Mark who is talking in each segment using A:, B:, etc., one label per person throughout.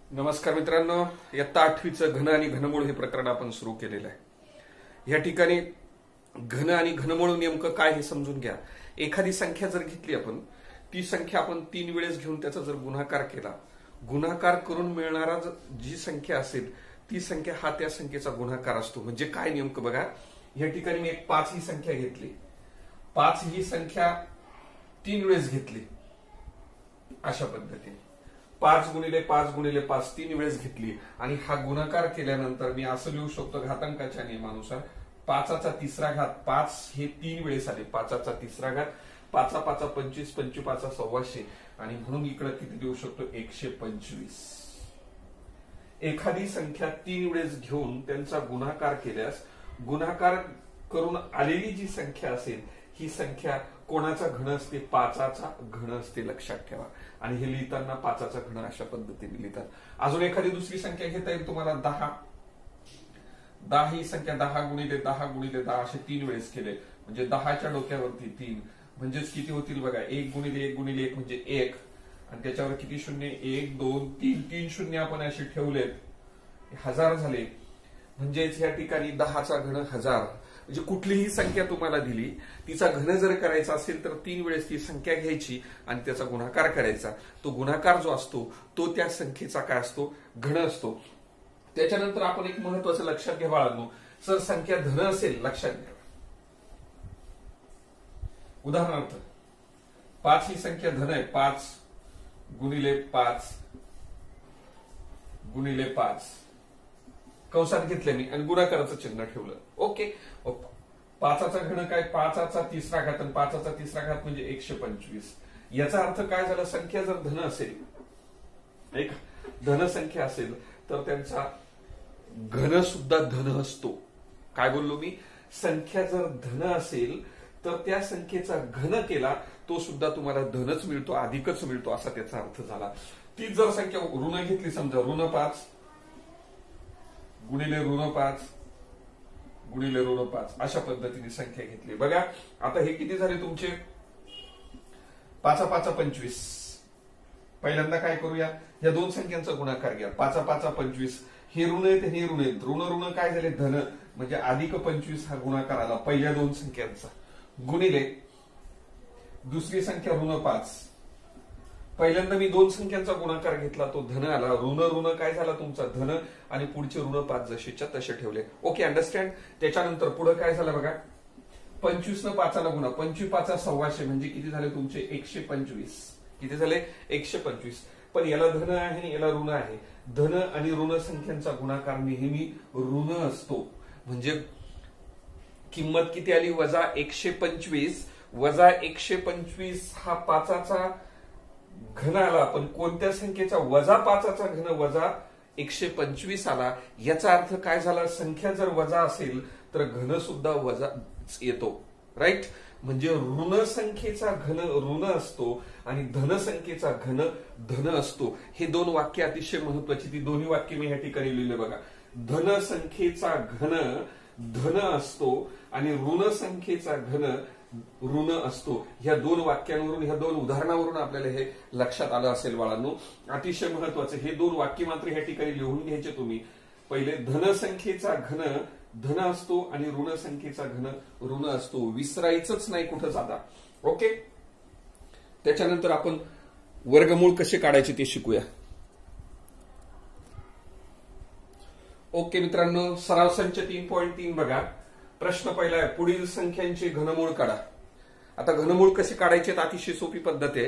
A: नमस्कार मित्रांनो, इयत्ता 8वीचं घन आणि घनमूळ हे प्रकरण आपण सुरू केलेलं आहे। या ठिकाणी घन आणि घनमूळ नेमकं काय हे समजून घ्या। एखादी संख्या जर घेतली आपण, ती संख्या आपण 3 वेळेस घेऊन त्याचा जर गुणाकार केला, गुणाकार करून मिळणारा जी संख्या असेल ती संख्या हा त्या संख्येचा गुणाकार असतो। म्हणजे काय नेमकं बघा, या ठिकाणी मी एक 5 ही संख्या घेतली, 5 ही संख्या 3 वेळेस घेतली, अशा पद्धतीने 5 गुणिले 5 गुणिले 5 3 वेळेस घेतली आणि हा गुणाकार केल्यानंतर मी असं लिहू शकतो घातांकाच्या नियमानुसार 5चा तिसरा घात, 5 हे 3 वेळेस आले, 5चा तिसरा घात, 5 5 25, 25 125 आणि म्हणून इकडे किती लिहू शकतो 125। एखादी संख्या 3 वेळेस घेऊन त्यांचा गुणाकार केल्यास गुणाकार करून आलेली जी संख्या असेल ही संख्या कोणाचा घन असते? 5चा घन असते, लक्षात ठेवा। आणि हे लिहिताना 5चा घन अशा पद्धतीने लिहितात। अजून एखादी दुसरी संख्या घेता येईल तुम्हाला 10। 10 ही संख्या 10 गुणिले 10 गुणिले 10 असे 3 वेळेस केले, म्हणजे 10च्या डोक्यावरती 3 म्हणजेच किती होतील बघा, 1 गुणिले 1 गुणिले 1 म्हणजे 1 आणि त्याच्यावर किती शून्य, 1 2 3 3 शून्य आपण असे ठेवलेत, 1000 झाले। म्हणजेच या ठिकाणी 10चा घन 1000। म्हणजे कुठलीही संख्या तुम्हाला दिली, तिचा घन जर करायचा असेल तर 3 वेळेस ती संख्या घ्यायची आणि त्याचा गुणाकार करायचा। तो गुणाकार जो असतो तो त्या संख्येचा काय असतो? घन असतो। त्याच्यानंतर आपण एक महत्वाचं लक्षात घ्या बाळांनो, जर संख्या धन असेल, लक्षात घ्या, उदाहरणार्थ 5 ही संख्या धन आहे, 5 गुणिले 5 गुणिले 5 कंसात घेतले मी आणि गुणाकाराचं चिन्ह ठेवलं, ओके। 5चा घन काय? 5चा तिसरा घात आणि 5चा तिसरा घात म्हणजे 125। याचा अर्थ काय झाला, संख्या जर धन असेल, एक धन संख्या असेल तर त्यांचा घन सुद्धा धन असतो। काय बोललो मी? संख्या जर धन असेल तर त्या संख्येचा घन केला तो सुद्धा तुम्हाला धनच मिळतो, अधिकच मिळतो, असा त्याचा अर्थ झाला। ती जर संख्या ऋण घेतली, समजा ऋण 5 गुणिले ऋण 5 गुणिले ऋण 5 अशा पद्धतीने संख्या घेतली। बघा आता हे किती झाले तुमचे? 5 5 25। पहिल्यांदा काय करूया, या दोन संख्यांचा गुणाकार घ्या, 5 5 25, हे ऋण आहेत हे ऋण आहेत, ऋण ऋण काय झाले? धन, म्हणजे अधिक 25 हा गुणाकार आला पहिल्या दोन संख्यांचा, गुणिले दुसरी संख्या ऋण 5। पहिल्यांदा मी दोन संख्यांचा गुणाकार घेतला, तो धन आला, ऋण ऋण काय झाला तुमचा? धन, आणि पुढचे ऋण 5 जसेच्या तसे ठेवले, ओके, अंडरस्टँड। त्याच्यानंतर पुढे काय झालं बघा, 25 न 5ला गुणा, 25 5 125 म्हणजे किती झाले तुमचे? 125। किती झाले? 125। पण याला धन आहे आणि याला ऋण आहे, धन आणि ऋण संख्यांचा गुणाकार नेहमी ऋण असतो। म्हणजे किंमत किती आली? वजा 125 वजा 125 हा 5चा घन आला, पण कोणत्या संख्येचा? वजा 5चा घन वजा 125 आला। याचा अर्थ काय झाला? संख्या जर वजा असेल तर घन सुद्धा वजा येतो, राईट। म्हणजे ऋण संख्येचा घन ऋण असतो आणि धन संख्येचा घन धन असतो। हे दोन वाक्य अतिशय महत्वाची, ती दोन्ही वाक्य मी या ठिकाणी लिहिले बघा। धन संख्येचा घन धन असतो आणि ऋण संख्येचा घन ऋण असतो। ह्या दोन वाक्यांवरून, ह्या दोन उदाहरणावरून आपल्याला हे लक्षात आलं असेल बाळांनो, अतिशय महत्वाचं। हे दोन वाक्य मात्र ह्या ठिकाणी लिहून घ्यायचे तुम्ही। पहिले धन संख्येचा घन धन असतो आणि ऋण संख्येचा घन ऋण असतो, विसरायचंच नाही कुठंच आता, ओके। त्याच्यानंतर आपण वर्गमूळ कसे काढायचे ते शिकूया, ओके मित्रांनो। सराव संच 3.3 बघा, प्रश्न पहिला आहे, पुढील संख्यांचे घनमूळ काढा। आता घनमूळ कसे काढायचे? अतिशय सोपी पद्धत आहे।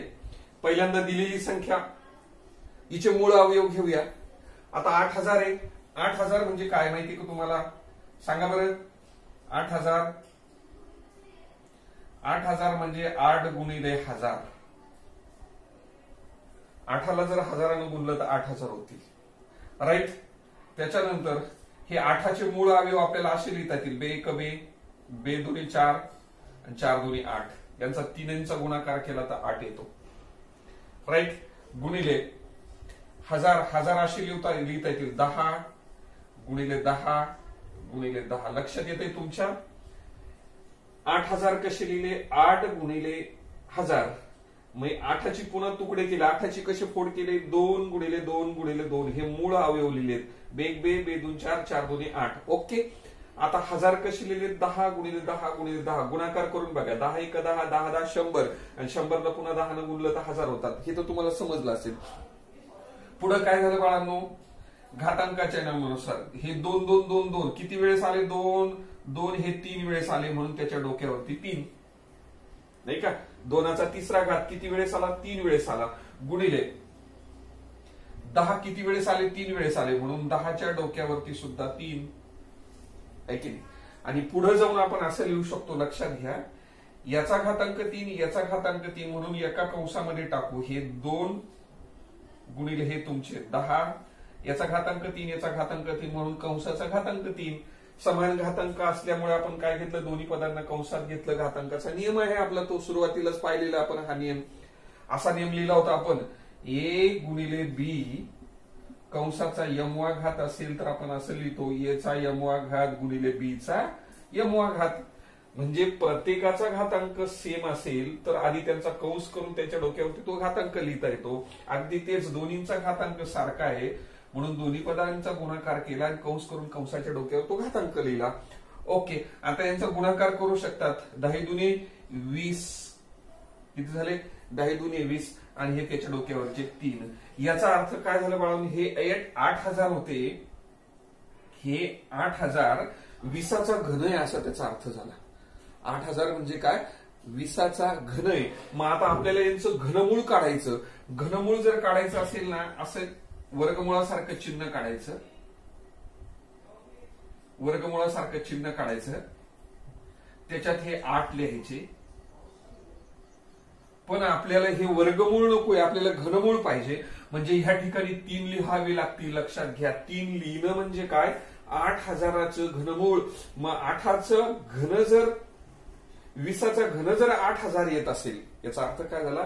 A: पहिल्यांदा दिलेली संख्या, हिचे मूळ अवयव घेऊया। आता 8000 आहे, 8000 म्हणजे काय माहिती का तुम्हाला? सांगा बरं। 8000 म्हणजे 8 गुणिले 1000। 8ला जर 1000ने गुणलं तर 8000 होतील, राईट। त्याच्यानंतर हे 8चे मूळ अवयव आपल्याला असे लिहिता येतील, बे 1 बे, बे 2 4 आणि 4 2 8, यांचा तीनचा गुणाकार केला तर 8 येतो, राईट। गुणिले 1000, 1000 असे लिहिता येतील 10 गुणिले 10 गुणिले 10। लक्षात येते तुमच्या? 8000 कसे लिहिले? 8 गुणिले 1000 मग 8ची पुन्हा तुकडे केले. 8ची कसे फोड केले? 2 गुणिले 2 गुणिले 2 हे मूळ अवयव लिहिलेत. बेग बे बे 2 4 4 2 8. ओके. आता 1000 कसे लिहिले? 10 गुणिले 10 गुणिले 10 गुणाकार करून बघा. 10 1 10 10 10 100 आणि 100ला पुन्हा 10 गुणलं तर 1000 होतात. हे तर तुम्हाला समजलं असेल. पुढे काय झालं बाळांनो? घातांकाच्या नियमानुसार हे 2 2 2 2 किती वेळेस आले? 2 2 हे 3 वेळेस आले म्हणून त्याच्या डोक्यावरती 3 नाही का. 2चा तिसरा घात किती वेळेस आला? 3 वेळेस आला. गुणिले 10 किती वेळेस आले? 3 वेळेस आले म्हणून 10च्या डोक्यावरती सुद्धा 3 आहे की नाही. आणि पुढे जाऊन आपण असं लिहू शकतो, लक्षात घ्या, याचा घातांक 3 याचा घातांक 3 म्हणून एका कंसामध्ये टाकू. हे 2 गुणिले हे तुमचे 10 याचा घातांक 3 याचा घातांक 3 म्हणून कंसाचा घातांक 3. समान घातांक असल्यामुळे आपण काय घेतलं? दोन्ही पदांना कंसात घेतलं. घातांकाचा नियम आहे आपला, तो सुरुवातीलाच पाहिलेला आपण. हा नियम असा नियम लिहिला होता आपण. ए गुणिले बी कंसाचा यमवा घात असेल तर आपण असं लिहितो, ए चा यमवा घात गुणिले बी चा यमवा घात. म्हणजे प्रत्येकाचा घातांक सेम असेल तर आधी त्यांचा कंस करून त्याच्या डोक्यावरती तो घातांक लिहिता येतो. अगदी तेच दोन्हींचा घातांक सारखा आहे म्हणून दोन्ही पदांचा गुणाकार केला आणि कंस करून कंसाच्या डोक्यावर तो घातांक लिहिला. ओके. आता यांचा गुणाकार करू शकतात. 10 दुने 20 किती झाले? 10 दुने 20 आणि हे त्याच्या डोक्यावरचे 3. याचा अर्थ काय झालं बाळांनो? हे 8000 होते. हे 8000 20चा घन आहे असा त्याचा अर्थ झाला. 8000 म्हणजे काय? 20चा घन आहे. मग आता आपल्याला यांचं घनमूळ काढायचं. घनमूळ जर काढायचं असेल ना, असं वर्गमुळासारखं चिन्ह काढायचं. वर्गमुळासारखं चिन्ह काढायचं. त्याच्यात हे 8 लिहायचे. पण आपल्याला हे वर्गमूळ नकोय, आपल्याला घनमूळ पाहिजे. म्हणजे ह्या ठिकाणी 3 लिहावे लागतील. लक्षात घ्या, 3 लिहिणं म्हणजे काय? 8000चं घनमूळ. मग 8चं घन जर 20चा घन जर 8000 येत असेल, याचा अर्थ काय झाला?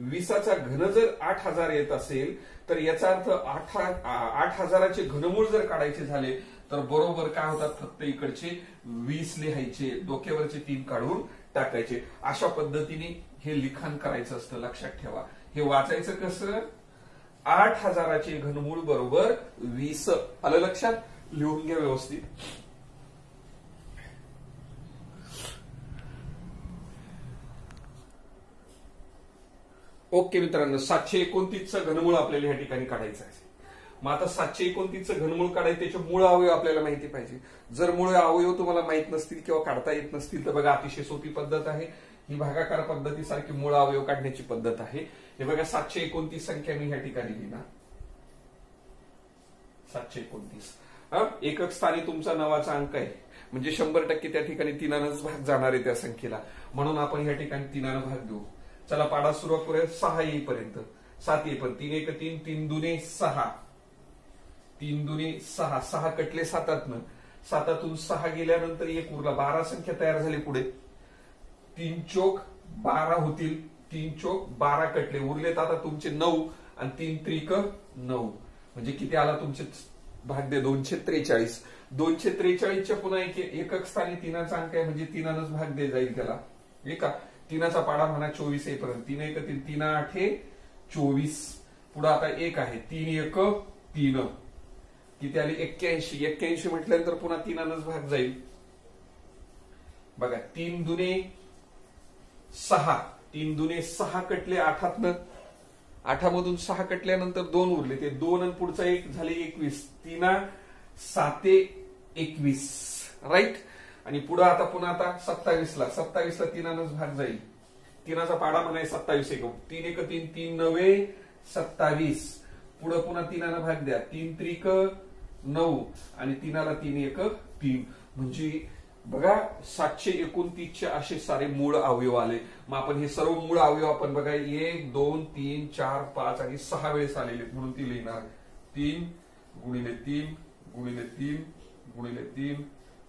A: 20चा घन जर 8000 येत असेल तर याचा अर्थ 8000चे घनमूळ जर काढायचे झाले तर बरोबर काय होतात? फक्त इकडचे 20 लिहायचे, डोक्यावरचे 3 काढून टाकायचे. अशा पद्धतीने हे लिखाण करायचं असतं. लक्षात ठेवा. हे वाचायचं कसं? 8000चे घनमूळ बरोबर 20. आलं लक्षात? लिहून घ्या व्यवस्थित. ओके मित्रांनो, 729चं घनमूळ आपल्याला या ठिकाणी काढायचं आहे. मग आता 729चं घनमूळ काढायचं, त्याचे मूळ अवयव आपल्याला माहिती पाहिजे. जर मूळ अवयव तुम्हाला माहित नसतील किंवा काढता येत नसतील तर बघा, अतिशय सोपी पद्धत आहे ही. भागाकार पद्धतीसारखी मूळ अवयव काढण्याची पद्धत आहे. हे बघा, 729 संख्या मी या ठिकाणी लिहिणार. 729 एकक स्थानी तुमचा 9चा अंक आहे म्हणजे 100% त्या ठिकाणी 3नच भाग जाणार आहे त्या संख्येला. म्हणून आपण या ठिकाणी 3 भाग देऊ. चला पाडा सुरुवात करूया 6 येईपर्यंत. 7 येईपर्यंत 3 1 3 3 दुने 6 3 दुने 6 6 कटले 7तनं. 7तून 6 गेल्यानंतर 1 उरला. 12 संख्या तयार झाली. पुढे 3 चोक 12 होतील. 3 चोक 12 कटले. उरलेत आता तुमचे 9 आणि 3 त्रिक 9 म्हणजे किती आला तुमचे भाग दे? 243. 243च्या पुन्हा एकक स्थानी 3चा अंक आहे म्हणजे 3नच भाग दे जाईल त्याला. एका 3चा पाडा म्हणा 24 येईपर्यंत. 3 1 3 3 8 24. पुढे आता 1 आहे. 3 1 3 किती आली? 81. 81 म्हटल्यानंतर पुन्हा 3नच भाग जाईल. बघा 3 दुने 6 3 दुने 6 कटले 8तनं. 8मधून 6 कटल्यानंतर 2 उरले. ते 2 आणि पुढचा 1 झाले 21. 3 7 21 राईट. आणि पुढे आता पुन्हा आता 27ला 3नच भाग जाईल. 3चा पाडा म्हणाय 27 1 3 1 3 3 9 27. पुढे पुन्हा 3 भाग द्या. 3 त्रिक 9 आणि 3ला 3 1 3 म्हणजे बघा 729चे असे सारे मूळ अवयव आले. मग आपण हे सर्व मूळ अवयव आपण बघा 1 2 3 4 5 आणि 6 वेळेस आलेले म्हणून ती लिहिणार. 3 गुणिले 3 गुणिले 3 गुणिले 3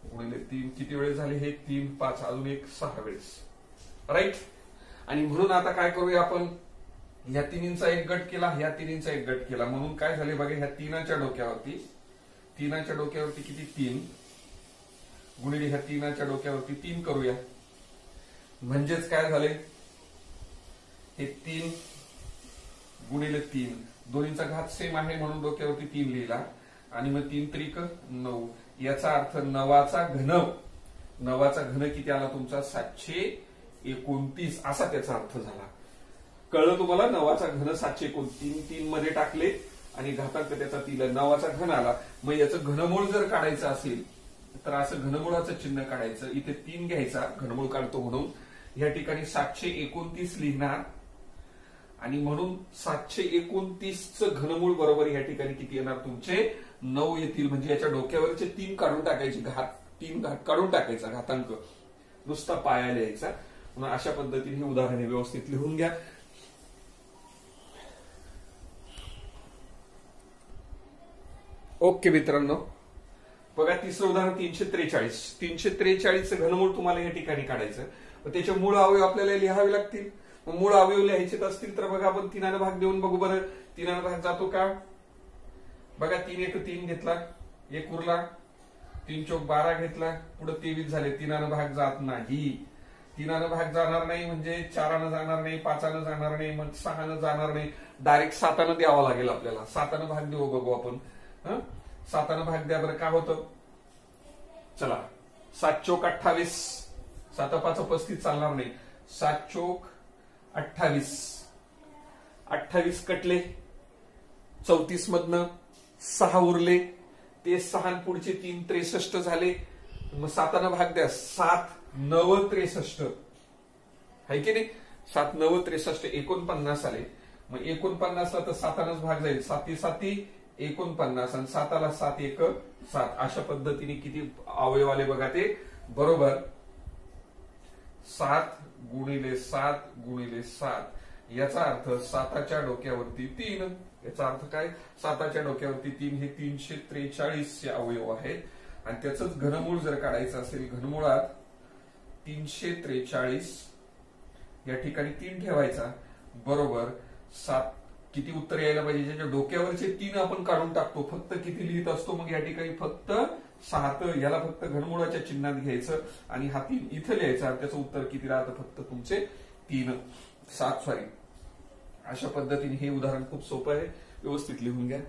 A: गुणिले 3 किती वेळेस झाले? हे 3 5 अजून एक 6 वेळेस राईट. आणि म्हणून आता काय करूया आपण? ह्या तिन्हींचा एक गट केला, ह्या तिन्हींचा एक गट केला म्हणून काय झाले बघा, ह्या 3च्या डोक्यावरती किती? 3 गुणिले ह्या 3च्या डोक्यावरती 3 करूया. म्हणजेच काय झाले? हे 3 गुणिले 3, दोन्हीचा घात सेम आहे म्हणून डोक्यावरती 3 लिहिला आणि मग 3 त्रिक 9, याचा अर्थ 9चा घन किती आला तुमचा 729 असा त्याचा अर्थ झाला. कळलं तुम्हाला? 9चा घन 729, 3 मध्ये टाकले आणि घातांक त्याचा 3, 9चा घन आला. मग याचं घनमूळ जर काढायचं असेल तर असं घनमुळाचं चिन्ह काढायचं, इथे 3 घ्यायचा घनमूळ काढतो म्हणून, या ठिकाणी 729 लिहिणार आणि म्हणून 729चं घनमूळ बरोबर या ठिकाणी किती येणार तुमचे 9 येतील. म्हणजे याच्या डोक्यावरचे 3 काढून टाकायचे, 3 घात काढून टाकायचा, घातांक नुसता पाया लिहायचा. म्हणून अशा पद्धतीने हे उदाहरण व्यवस्थित लिहून घ्या. ओके मित्रांनो, बघा तिसरं उदाहरण 343. 343चं घनमूळ तुम्हाला या ठिकाणी काढायचं, त्याचे मूळ अवयव आपल्याला लिहावे लागतील. मूळ अवयव लिहायचे असतील तर बघा आपण 3 भाग देऊन बघू बरं, 3 भाग जातो का? बघा 3 एक 3 घेतला, 1 उरला, 3 चौक 12 घेतला, पुढे 23 झाले. 3 भाग जात नाही, 3 भाग जाणार नाही म्हणजे 4 जाणार नाही, 5 जाणार नाही, मग 6 जाणार नाही, डायरेक्ट 7 द्यावा लागेल आपल्याला. 7 भाग देऊ बघू आपण. 7 भाग द्या बरं, काय होतं? चला, 7 चौक 28, 7 5 35 चालणार नाही, 7 चौक 28, 28 कटले, 34 मधनं 6 उरले, ते 6 पुढचे 3 63 झाले. मग 7 भाग द्या, 7 9 63 आहे की नाही? 7 9 63 49 आले. मग 49 ला तर 7 भाग जाईल, 7 7 49 आणि 7 7 1 7. अशा पद्धतीने किती अवयव आले बघा ते बरोबर 7 गुणिले 7 गुणिले 7. याचा अर्थ 7च्या डोक्यावरती 3. याचा अर्थ काय? 7च्या डोक्यावरती 3 हे 343 अवयव आहेत. आणि त्याच घनमूळ जर काढायचं असेल, घनमुळात 343 या ठिकाणी 3 ठेवायचा बरोबर 7. किती उत्तर यायला पाहिजे? ज्याच्या डोक्यावरचे 3 आपण काढून टाकतो, फक्त किती लिहित असतो मग या ठिकाणी फक्त 7. याला फक्त घनमुळाच्या चिन्हात घ्यायचं आणि हा 3 इथं लिहायचा. त्याचं उत्तर किती राहतं? फक्त तुमचे 7 सॉरी. अशा पद्धतीने हे उदाहरण खूप सोपं आहे, व्यवस्थित लिहून घ्या.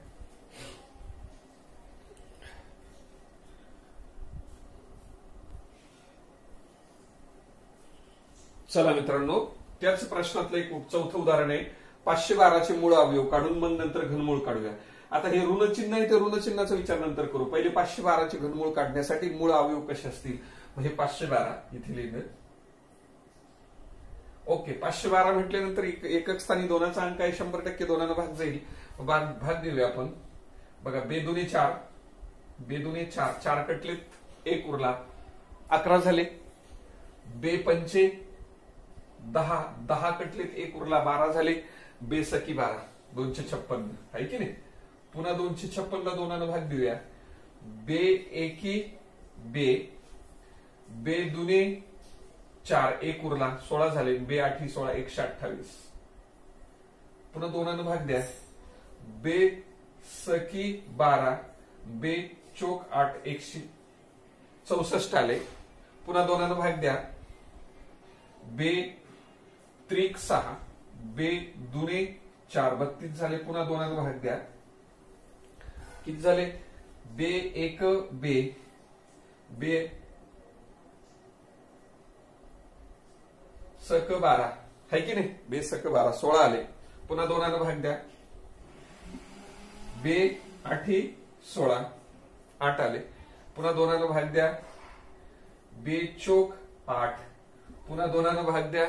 A: चला मित्रांनो, त्याच प्रश्नातलं एक चौथं उदाहरण आहे. 512चे मूळ अवयव काढून मग नंतर घनमूळ काढूया. आता हे ऋणचिन्ह आहे, ते ऋणचिन्हाचा विचार नंतर करू. पहिले 512चे घनमूळ काढण्यासाठी मूळ अवयव कसे असतील म्हणजे 512 इथे लिहिलं. ओके, 512 म्हटल्यानंतर एकक स्थानी 2चा अंक आहे, 100% 2 भाग जाईल. भाग देऊया आपण. बघा 2 दुणे 4, 2 दुणे 4, 4 कटलेत, 1 उरला, 11 झाले. 2 पंचे 10, 10 कटलेत, 1 उरला, 12 झाले. 2 सकी 12, 256 आहे की नाही? पुन्हा 256 ला 2 भाग देऊया. 2 एकी 2, 2 दुणे 4, 1 उरला, 16 झाले. 2 आठी 16, 128. पुन्हा 2 भाग द्या. 2 सकी 12, 2 चौक 8, 164 आले. पुन्हा 2 भाग द्या. 2 त्रिक 6, 2 दुणे 4, 32 झाले. पुन्हा 2 भाग द्या. किती झाले? 2 एक 2, 2 सक 12 है की नाही? 2 सक 12, 16 आले. पुन्हा 2 भाग द्या. 2 आठी 16, 8 आले. पुन्हा 2 भाग द्या. 2 चौक 8, पुन्हा 2 भाग द्या.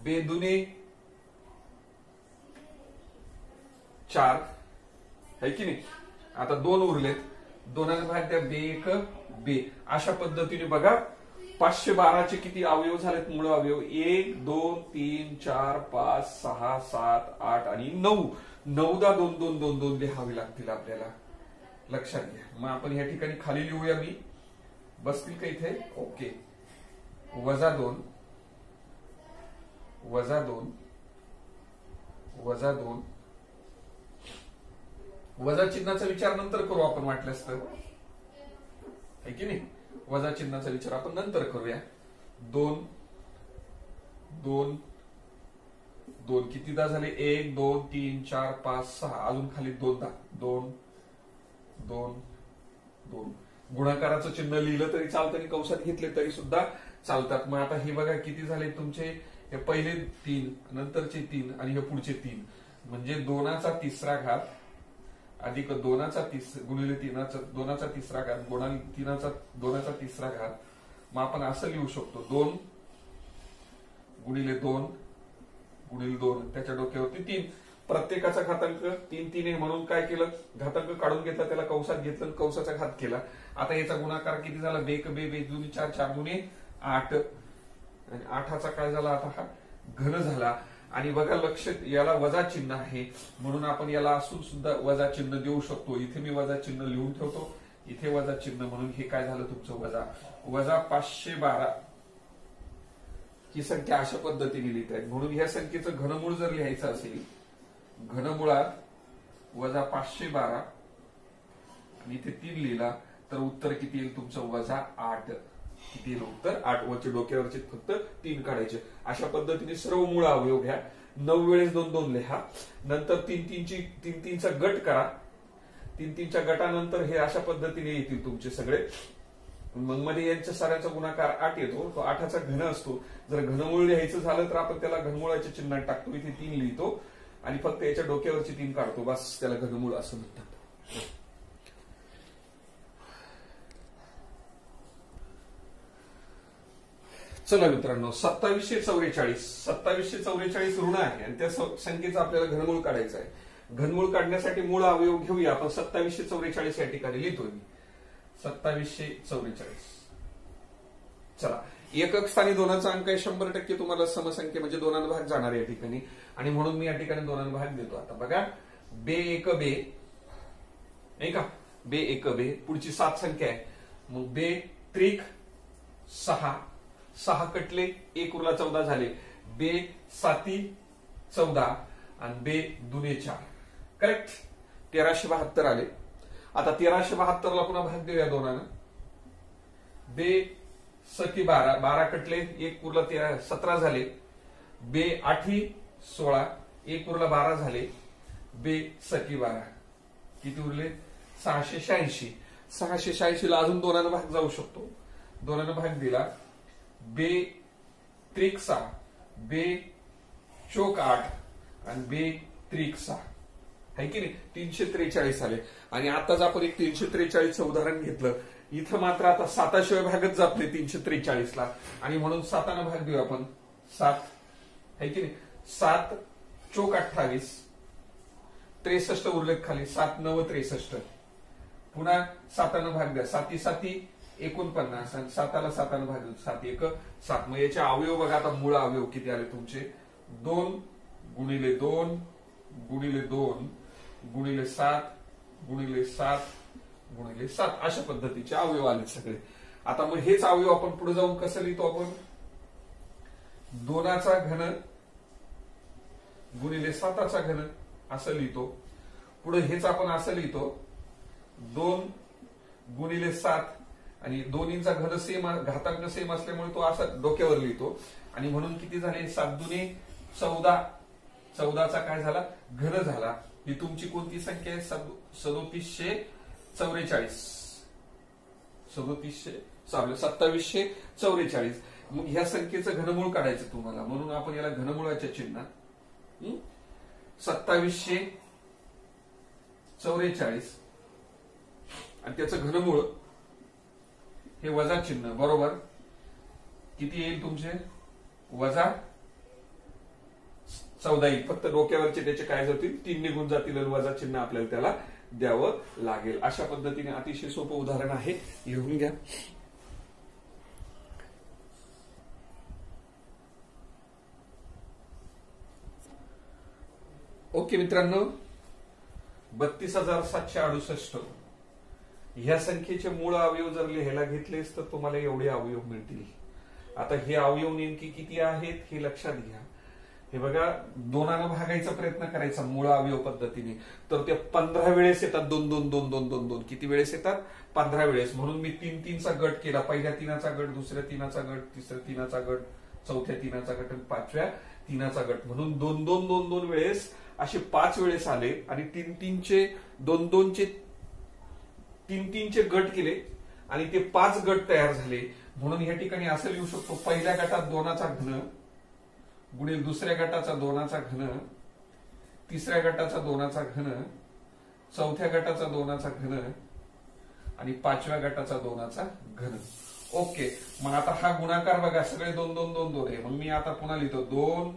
A: 2 दुणे 4 है की नाही? आता 2 उरलेत, 2 भाग द्या. 2 एक 2. अशा पद्धतीने बघा 512चे किती अवयव झालेत मूळ अवयव? 1 2 3 4 5 6 7 8 आणि 9. 9दा 2 2 2 2 लिहावे लागतील आपल्याला, लक्षात घ्या. मग आपण या ठिकाणी खाली लिहूया. मी बसतील का इथे? ओके. -2 -2 -2. वजा चिन्हाचा विचार नंतर करू आपण वाटल्यास तर, है की नाही? वजा चिन्हाचा विचार आपण नंतर करूया. 2 2 2 कितीदा झाले 1 2 3 4 5 6 अजून खाली 2दा 2 2 2 गुणाकाराचं चिन्ह लिहिलं तरी चालतं आणि कंसात घेतले तरी सुद्धा चालतात. मग आता हे बघा किती झाले तुमचे, हे पहिले 3 नंतरचे 3 आणि हे पुढचे 3 म्हणजे 2चा तिसरा घात अधिक 2चा गुणिले 2चा तिसरा घात गुणिले 2चा तिसरा घात. मग आपण असं लिहू शकतो 2 गुणिले 2 गुणिले 2 त्याच्या डोक्यावरती 3. प्रत्येकाचा घातांक 3 3 आहे म्हणून काय केलं, घातांक काढून घेतला, त्याला कंसात घेतलं, कंसाचा घात केला. आता याचा गुणाकार किती झाला, बेक बे बे दुनी 4 4 दुनी 8 आणि 8चा काय झाला, आता हा घन झाला. आणि बघा लक्ष, याला वजा चिन्ह आहे म्हणून आपण याला असून सुद्धा वजा चिन्ह देऊ शकतो. इथे मी वजा चिन्ह लिहून ठेवतो, इथे वजा चिन्ह म्हणून हे काय झालं तुमचं वजा 512 ही संख्या अशा पद्धतीने लिहित आहे. म्हणून ह्या संख्येचं घनमूळ जर लिहायचं असेल, घनमुळात वजा 512 आणि इथे 3 लिहिला तर उत्तर किती येईल तुमचं -8. किती येईल उत्तर 8. वरचे डोक्यावरचे फक्त 3 काढायचे. अशा पद्धतीने सर्व मूळ अवयव घ्या, 9 वेळेस 2 2 लिहा, नंतर 3 3चा गट करा. 3 3च्या गटानंतर हे अशा पद्धतीने येतील तुमचे सगळे. मग मध्ये यांच्या साऱ्याचा गुणाकार 8 येतो, तो 8चा घन असतो. जर घनमूळ लिहायचं झालं तर आपण त्याला घनमुळाच्या चिन्हात टाकतो, इथे 3 लिहितो आणि फक्त याच्या डोक्यावरची 3 काढतो, बस त्याला घनमूळ असं म्हणतात. चला मित्रांनो, 2744 ऋण आहे आणि त्या संख्येचं आपल्याला घनमूळ काढायचं आहे. घनमूळ काढण्यासाठी मूळ अवयव घेऊया आपण. 2744 या ठिकाणी लिहितोय मी 2744. चला, एकक स्थानी 2चा अंक आहे, 100% तुम्हाला समसंख्या म्हणजे 2 भाग जाणार या ठिकाणी आणि म्हणून मी या ठिकाणी 2 भाग देतो. आता बघा, बे एक बे नाही का, बे एक बे पुढची 7 संख्या आहे. मग बे त्रिक 6 6 कटले 1 उरला 14 झाले. बे 7 14 आणि बे दुने 4 करेक्ट 1372 आले. आता 1372 ला पुन्हा भाग देऊया 2. बे 6 12 12 कटले 1 उरला 13 17 झाले. बे 8 16 1 उरला 12 झाले. बे 6 12 किती उरले 686. 686 ला अजून 2 भाग जाऊ शकतो. 2 भाग दिला. बे त्रिक 6 बे चोक 8 आणि बे त्रिक 6 आहे की नाही, 343 आले. आणि आताच आपण एक 343चं उदाहरण घेतलं. इथं मात्र आता 7 शिवाय भागच जात नाही 343 ला आणि म्हणून 7 भाग देऊ आपण. 7 आहे की नाही, 7 चोक 28 63 उरलेत खाली. 7 9 63 पुन्हा 7 भाग द्या. 7 7 49 आणि 7ला 7 भाग 7 1 7. मग याचे अवयव बघा, आता मूळ अवयव किती आले तुमचे 2 गुणिले 2 गुणिले 2 गुणिले 7 गुणिले 7 गुणिले 7 अशा पद्धतीचे अवयव आले सगळे. आता मग हेच अवयव आपण पुढे जाऊन कसं लिहितो आपण, 2चा घन गुणिले 7चा घन असं लिहितो. पुढे हेच आपण असं लिहितो 2 गुणिले 7 आणि दोन्हींचा घन सेम घातांक सेम असल्यामुळे तो असा डोक्यावर लिहितो आणि म्हणून किती झाले 7 दुने 14. 14चा काय झाला घन झाला. ही तुमची कोणती संख्या आहे 2744. मग ह्या संख्येचं घनमूळ काढायचं तुम्हाला, म्हणून आपण याला घनमुळाच्या चिन्हात 2744 आणि त्याचं घनमूळ हे वजा चिन्ह बरोबर किती येईल तुमचे -14 येईल. फक्त डोक्यावरचे त्याचे काय जातील 3 निघून जातील आणि वजा चिन्ह आपल्याला त्याला द्यावं लागेल. अशा पद्धतीने अतिशय सोपं उदाहरण आहे, लिहून घ्या. ओके मित्रांनो, 32,768 ह्या संख्येचे मूळ अवयव जर लिहायला घेतलेस तर तुम्हाला एवढे अवयव मिळतील. आता हे अवयव नेमकी किती आहेत हे लक्षात घ्या. हे बघा, 2 भागायचा प्रयत्न करायचा मूळ अवयव पद्धतीने तर ते 15 वेळेस येतात. 2 2 2 2 2 2 किती वेळेस येतात 15 वेळेस. म्हणून मी 3 3चा गट केला. पहिल्या 3चा गट, दुसऱ्या 3चा गट, तिसऱ्या 3चा गट, चौथ्या 3चा गट आणि 5व्या तीनाचा गट, म्हणून 2-2-2-2 वेळेस असे 5 वेळेस आले आणि 3-3चे 2-2चे 3-3चे गट केले आणि ते 5 गट तयार झाले. म्हणून या ठिकाणी असं लिहू शकतो, पहिल्या गटात 2चा घन गुणिले दुसऱ्या गटाचा 2चा घन, तिसऱ्या गटाचा 2चा घन, चौथ्या गटाचा 2चा घन आणि 5व्या गटाचा 2चा घन. ओके, मग आता हा गुणाकार बघा, सगळे 2-2-2-2 आहे. मग मी आता पुन्हा लिहितो 2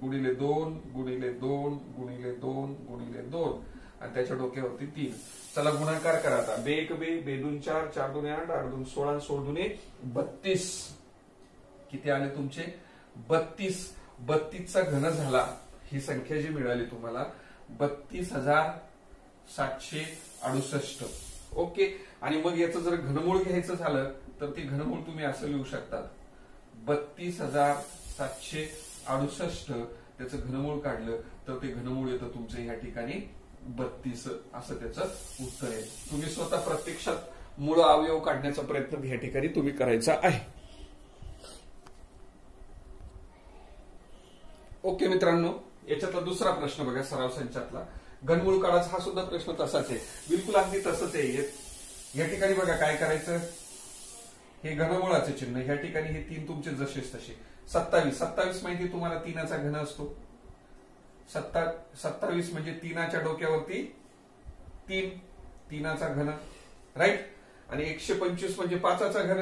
A: गुणिले 2 गुणिले 2 गुणिले 2 गुणिले 2 आणि त्याच्या डोक्यावरती 3. चला गुणाकार करा आता. 2 1 2 2 2 4 4 2 8 8 2 16 16 2 32. किती आले तुमचे? 32. 32चा घन झाला. ही संख्या जी मिळाली तुम्हाला 32,768. ओके, आणि मग याचं जर घनमूळ घ्यायचं झालं तर ते घनमूळ तुम्ही असं लिहू शकता, 32,768. त्याचं घनमूळ काढलं तर ते घनमूळ येतं तुमचं या ठिकाणी 32. असं त्याचं उत्तर आहे. तुम्ही स्वतः प्रत्यक्षात मूळ अवयव काढण्याचा प्रयत्न या ठिकाणी तुम्ही करायचा आहे. ओके मित्रांनो, याच्यातला दुसरा प्रश्न बघा, सराव संचातला घनमूळ काढायचा. हा सुद्धा प्रश्न तसाच आहे, बिलकुल अगदी तसंच आहे. या ठिकाणी बघा काय करायचं, हे घनमूळाचे चिन्ह, या ठिकाणी हे 3 तुमचे जसेच तसे. 27 माहिती तुम्हाला 3चा घन असतो. 27 म्हणजे 3च्या डोक्यावरती 3, 3चा घन, राईट. आणि 125 म्हणजे 5चा घन,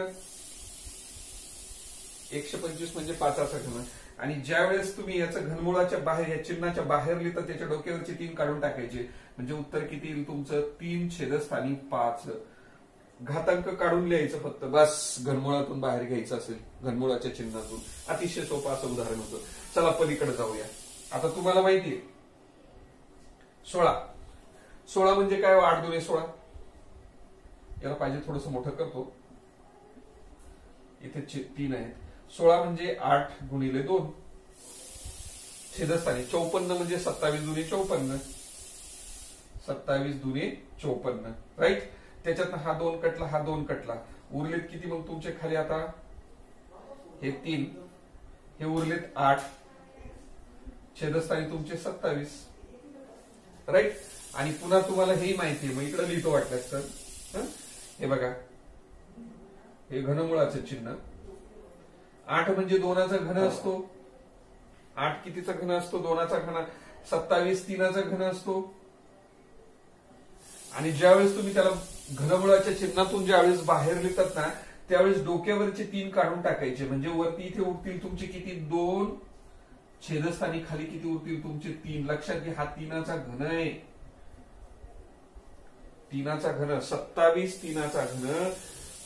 A: 125 म्हणजे 5चा घन. आणि ज्या वेळेस तुम्ही याचं घनमुळाच्या बाहेर, या चिन्हाच्या बाहेर लिहिता त्याच्या डोक्यावरची 3 काढून टाकायचे, म्हणजे उत्तर किती येईल तुमचं? 3 छेदस्थानी 5. घातांक काढून लिहायचं फक्त, बस. घनमुळातून बाहेर घ्यायचं असेल, घनमुळाच्या चिन्हातून. अतिशय सोपं असं उदाहरण होतं. चला पलीकडे जाऊया. आता तुम्हाला माहितीये 16 म्हणजे काय? 8 2 16. याला पाहिजे थोडस मोठं करतो, इथे 3 आहेत. 16 म्हणजे 8 गुणिले 2 छेदस्थानी. 54 म्हणजे 27 दुनी 54, 27 दुनी 54, राईट. त्याच्यात हा 2 कटला, हा 2 कटला. उरलेत किती मग तुमचे खाली? आता हे 3, हे उरलेत 8, छेदस्थानी तुमचे 27, राईट. आणि पुन्हा तुम्हाला हेही माहिती आहे, मग इकडे लिहितो वाटल्यास तर. हे बघा, हे घनमुळाचे चिन्ह. 8 म्हणजे 2चा घन असतो. 8 कितीचा घन असतो? 2चा घन. 27 3चा घन असतो. आणि ज्यावेळेस तुम्ही त्याला घनमुळाच्या चिन्हातून ज्यावेळेस बाहेर लिहितात ना, त्यावेळेस डोक्यावरचे 3 काढून टाकायचे, म्हणजे वरती इथे उरतील तुमचे किती? 2, छेदस्थानी खाली किती उरतील तुमचे? 3. लक्षात घ्या, हा 3चा घन आहे. 3चा घन. 27 3चा घन,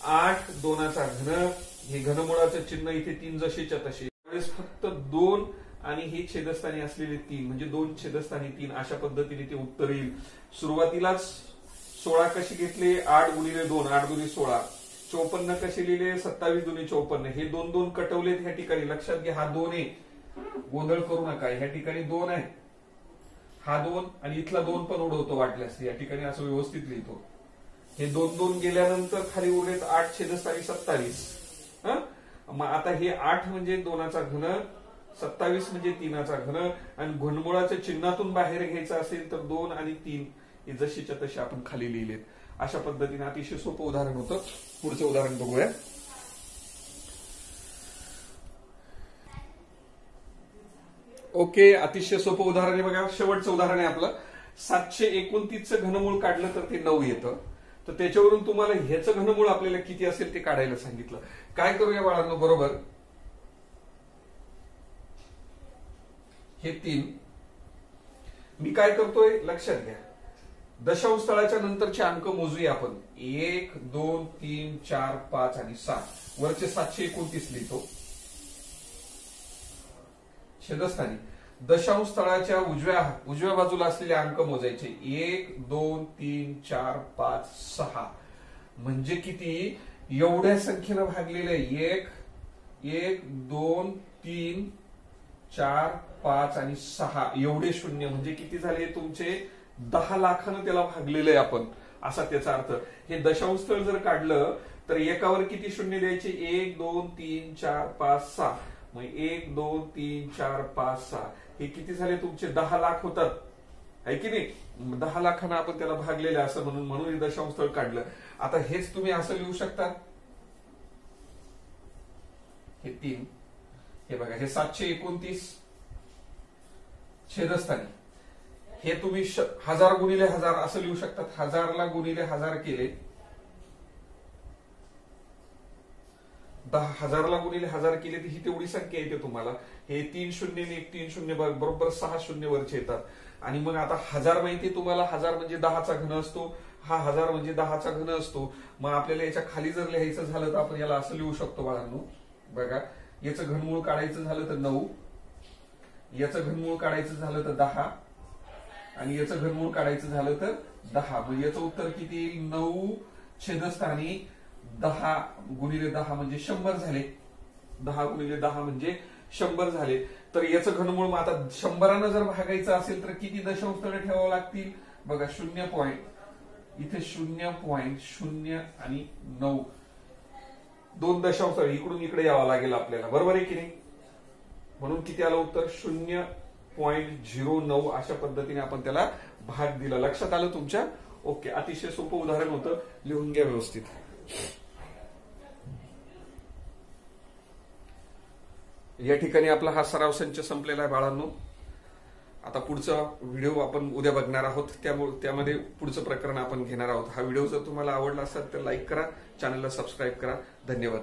A: 8 2चा घन. हे घनमुळाचं चिन्ह इथे 3 जसेच्या तसे. त्यावेळेस फक्त 2 आणि हे छेदस्थानी असलेले 3, म्हणजे 2 छेदस्थानी 3, अशा पद्धतीने ते उत्तर येईल. सुरुवातीलाच 16 कशी घेतले? 8 गुणिले 2, 8 दुनी 16. 54 कसे लिहिले? 27 दुनी 54. हे 2 2 कटवलेत ह्या ठिकाणी. लक्षात घ्या, हा 2 आहे, गोंधळ करू नका. ह्या ठिकाणी 2 आहे, हा 2 आणि इथला 2 पण उडवतो वाटल्यास. या ठिकाणी असं व्यवस्थित लिहितो. हे 2 2 गेल्यानंतर खाली उरलेत 8 छेदस्थानी 27. मग आता हे 8 म्हणजे 2चा घन, 27 म्हणजे 3चा घन. आणि घनमुळाच्या चिन्हातून बाहेर घ्यायचं असेल तर 2 आणि 3 हे जशीच्या तसे आपण खाली लिहिलेत. अशा पद्धतीने अतिशय सोपं उदाहरण होतं. पुढचं उदाहरण बघूया. ओके, अतिशय सोपं उदाहरण आहे बघा. शेवटचं उदाहरण आहे आपलं. 729चं घनमूळ काढलं तर ते 9 येतं. तर त्याच्यावरून तुम्हाला ह्याचं घनमूळ आपल्याला किती असेल ते काढायला सांगितलं. काय करूया बाळांनो? बरोबर, हे 3 मी काय करतोय लक्षात घ्या. दशांश स्थळाच्या नंतरचे अंक मोजूया आपण. 1 2 3 4 5 आणि 7. वरचे 729 लिहितो. छेदस्थानी दशांश स्थळाच्या उजव्या बाजूला असलेले अंक मोजायचे. 1 2 3 4 5 6. म्हणजे किती? एवढ्या संख्येनं भागलेले 1 1 2 3 4 5 आणि 6. एवढे शून्य म्हणजे किती झाले तुमचे? 10 लाखानं त्याला भागलेलं आहे आपण, असा त्याचा अर्थ. हे दशांश स्थळ जर काढलं तर एकावर किती शून्य द्यायचे? 1 2 3 4 5 6. मग 1 2 3 4 5 6 हे किती झाले तुमचे 10 लाख होतात आहे की नाही. 10 लाखांना आपण त्याला भागलेले असं म्हणून हे दशांश स्थळ काढलं. आता हेच तुम्ही असं लिहू शकता, हे 3, हे बघा हे 729 छेदस्थानी, हे तुम्ही 1000 गुणिले 1000 असं लिहू शकतात. 1000 ला गुणिले 1000 केले, 10,000 ला गुणिले 1000 केले तर ही तेवढी संख्या येते तुम्हाला. हे 3 शून्य आणि 1 3 शून्य बरोबर 6 शून्य वरचे येतात. आणि मग आता 1000 माहिती तुम्हाला, 1000 म्हणजे 10चा घन असतो, हा 1000 म्हणजे 10चा घन असतो. मग आपल्याला याच्या खाली जर लिहायचं झालं तर आपण याला असं लिहू शकतो बाळांनो. बघा याचं घनमूळ काढायचं झालं तर 9, याचं घनमूळ काढायचं झालं तर 10 आणि याचं घनमूळ काढायचं झालं तर 10. म्हणजे याचं उत्तर किती येईल, 9 छेदस्थानी 10 गुणिले 10 म्हणजे 100 झाले. 10 गुणिले 10 म्हणजे 100 झाले. तर याचं घनमूळ मग आता 100 जर भागायचं असेल तर किती दशांश स्थळे ठेवावं लागतील. बघा 0 पॉईंट, इथे 0.0 आणि 9, 2 दशांश स्थळे इकडून इकडे यावं लागेल आपल्याला, बरोबर आहे की नाही. म्हणून किती आलं उत्तर, 0.09. अशा पद्धतीने आपण त्याला भाग दिला. लक्षात आलं तुमच्या. ओके, अतिशय सोपं उदाहरण होतं, लिहून घ्या व्यवस्थित. या ठिकाणी आपला हा सराव संच संपलेला आहे बाळांनो. आता पुढचा व्हिडिओ आपण उद्या बघणार आहोत, त्यामध्ये पुढचं प्रकरण आपण घेणार आहोत. हा व्हिडिओ जर तुम्हाला आवडला असेल तर लाईक करा, चॅनलला सबस्क्राईब करा. धन्यवाद.